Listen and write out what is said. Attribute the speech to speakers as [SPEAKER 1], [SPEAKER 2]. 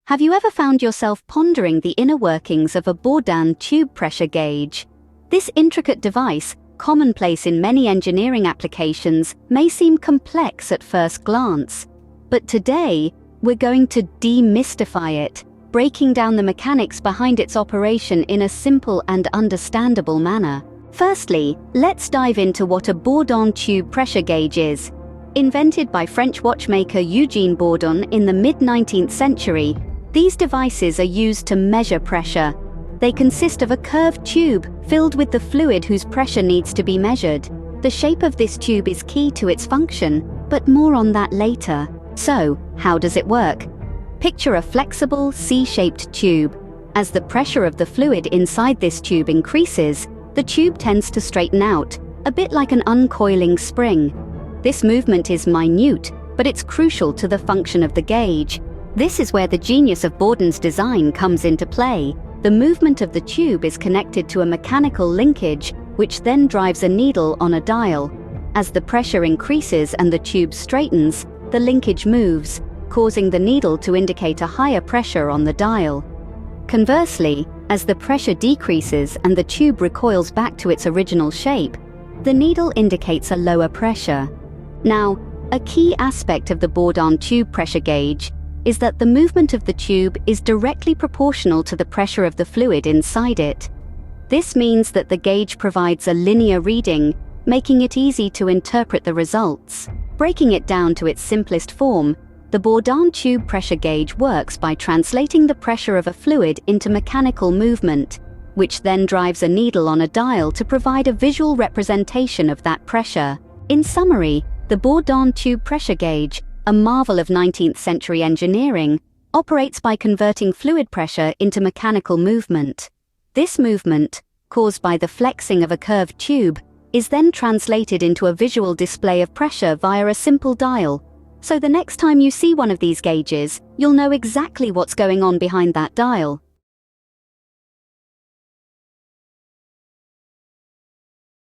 [SPEAKER 1] Have you ever found yourself pondering the inner workings of a Bourdan tube pressure gauge? This intricate device, commonplace in many engineering applications, may seem complex at first glance. But today, we're going to demystify it, breaking down the mechanics behind its operation in a simple and understandable manner. Firstly, let's dive into what a Bourdan tube pressure gauge is. Invented by French watchmaker Eugene Bourdan in the mid-19th century, these devices are used to measure pressure. They consist of a curved tube filled with the fluid whose pressure needs to be measured. The shape of this tube is key to its function, but more on that later. So, how does it work? Picture a flexible, C-shaped tube. As the pressure of the fluid inside this tube increases, the tube tends to straighten out, a bit like an uncoiling spring. This movement is minute, but it's crucial to the function of the gauge. This is where the genius of Bourdan's design comes into play. The movement of the tube is connected to a mechanical linkage, which then drives a needle on a dial. As the pressure increases and the tube straightens, the linkage moves, causing the needle to indicate a higher pressure on the dial. Conversely, as the pressure decreases and the tube recoils back to its original shape, the needle indicates a lower pressure. Now, a key aspect of the Bourdan tube pressure gauge is that the movement of the tube is directly proportional to the pressure of the fluid inside it. This means that the gauge provides a linear reading, making it easy to interpret the results. Breaking it down to its simplest form, the Bourdan tube pressure gauge works by translating the pressure of a fluid into mechanical movement, which then drives a needle on a dial to provide a visual representation of that pressure. In summary, the Bourdan tube pressure gauge, a marvel of 19th century engineering, operates by converting fluid pressure into mechanical movement. This movement, caused by the flexing of a curved tube, is then translated into a visual display of pressure via a simple dial. So the next time you see one of these gauges, you'll know exactly what's going on behind that dial.